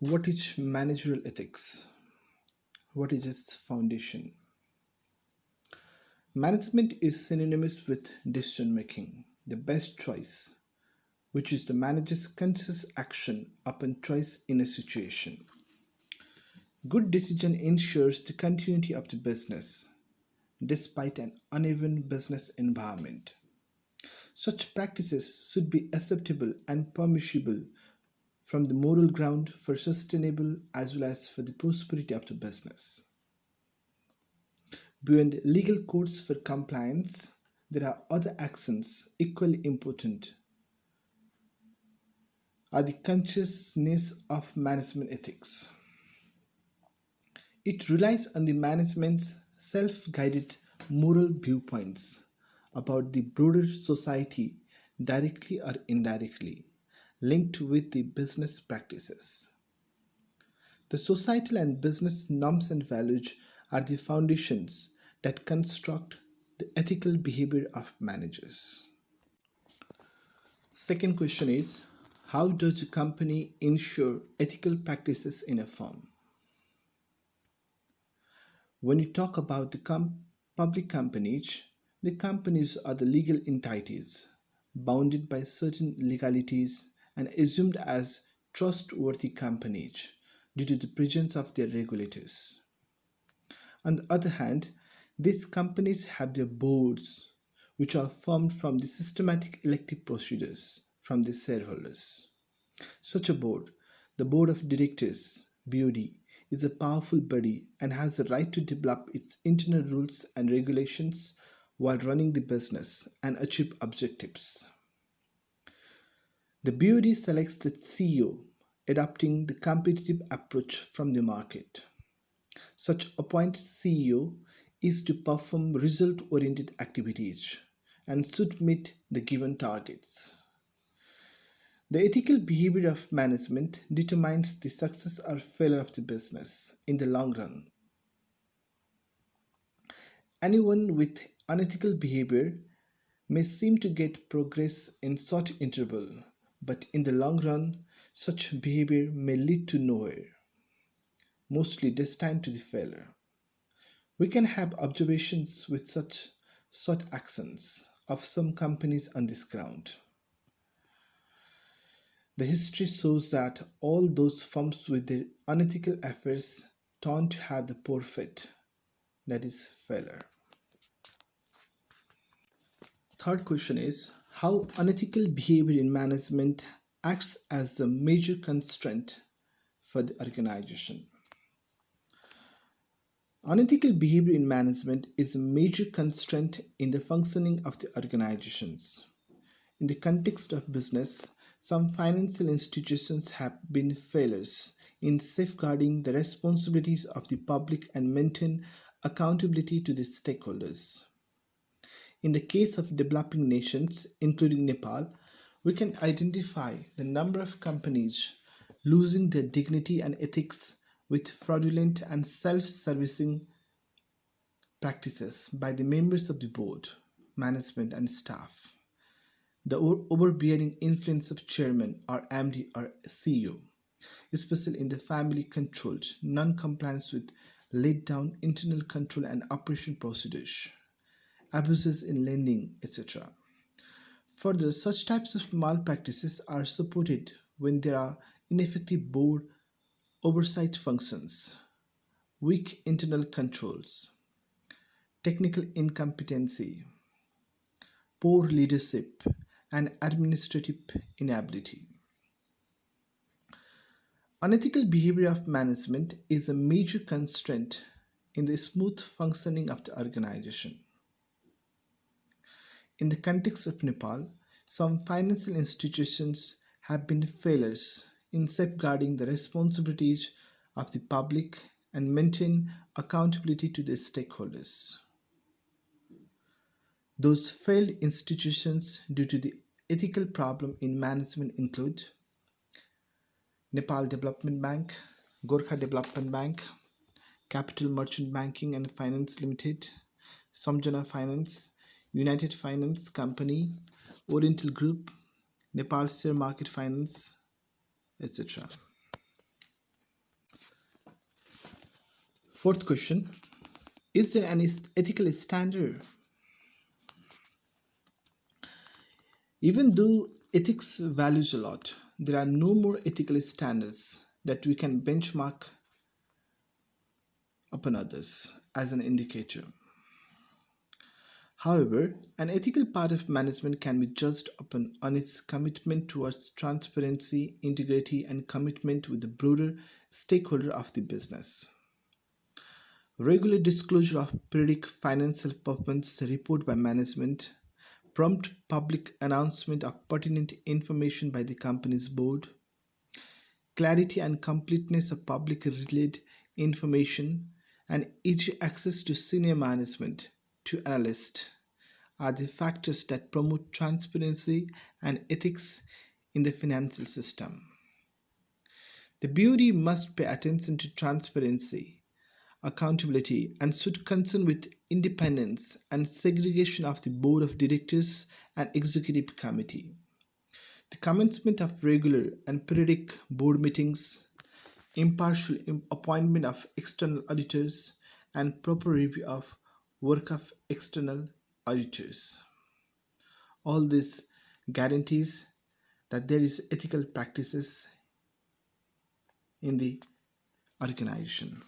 What is managerial ethics? What is its foundation? Management is synonymous with decision making, the best choice, which is the manager's conscious action upon choice in a situation. Good decision ensures the continuity of the business despite an uneven business environment. Such practices should be acceptable and permissible from the moral ground for sustainable as well as for the prosperity of the business. Beyond legal codes for compliance, there are other actions equally important are the consciousness of management ethics. It relies on the management's self-guided moral viewpoints about the broader society directly or indirectly linked with the business practices. The societal and business norms and values are the foundations that construct the ethical behavior of managers. Second question is, how does a company ensure ethical practices in a firm? When you talk about the public companies, the companies are the legal entities bounded by certain legalities and assumed as trustworthy companies due to the presence of their regulators. On the other hand, these companies have their boards, which are formed from the systematic elective procedures from the shareholders. Such a board, the Board of Directors (BOD), is a powerful body and has the right to develop its internal rules and regulations while running the business and achieve objectives. The BOD selects the CEO, adopting the competitive approach from the market. Such appointed CEO is to perform result oriented activities and should meet the given targets. The ethical behavior of management determines the success or failure of the business in the long run. Anyone with unethical behavior may seem to get progress in short interval, but in the long run, such behavior may lead to nowhere, mostly destined to the failure. We can have observations with such short actions of some companies on this ground. The history shows that all those firms with their unethical affairs tend to have the poor fate, that is, failure. Third question is, how unethical behavior in management acts as a major constraint for the organization. Unethical behavior in management is a major constraint in the functioning of the organizations. In the context of business, some financial institutions have been failures in safeguarding the responsibilities of the public and maintain accountability to the stakeholders. In the case of developing nations, including Nepal, we can identify the number of companies losing their dignity and ethics with fraudulent and self-servicing practices by the members of the board, management, and staff. The overbearing influence of chairman or MD or CEO, especially in the family-controlled, non-compliance with laid-down internal control and operation procedures, abuses in lending, etc. Further, such types of malpractices are supported when there are ineffective board oversight functions, weak internal controls, technical incompetency, poor leadership, and administrative inability. Unethical behavior of management is a major constraint in the smooth functioning of the organization. In the context of Nepal, some financial institutions have been failures in safeguarding the responsibilities of the public and maintain accountability to the stakeholders. Those failed institutions due to the ethical problem in management include Nepal Development Bank, Gorkha Development Bank, Capital Merchant Banking and Finance Limited, Samjana Finance, United Finance Company, Oriental Group, Nepal Share Market Finance, etc. Fourth question: is there any ethical standard? Even though ethics values a lot, there are no more ethical standards that we can benchmark upon others as an indicator. However, an ethical part of management can be judged upon on its commitment towards transparency, integrity, and commitment with the broader stakeholder of the business. Regular disclosure of periodic financial performance report by management, prompt public announcement of pertinent information by the company's board, clarity and completeness of publicly related information, and easy access to senior management to analysts are the factors that promote transparency and ethics in the financial system. The BOD must pay attention to transparency, accountability, and should concern with independence and segregation of the board of directors and executive committee. The commencement of regular and periodic board meetings, impartial appointment of external auditors, and proper review of work of external auditors. All this guarantees that there is ethical practices in the organization.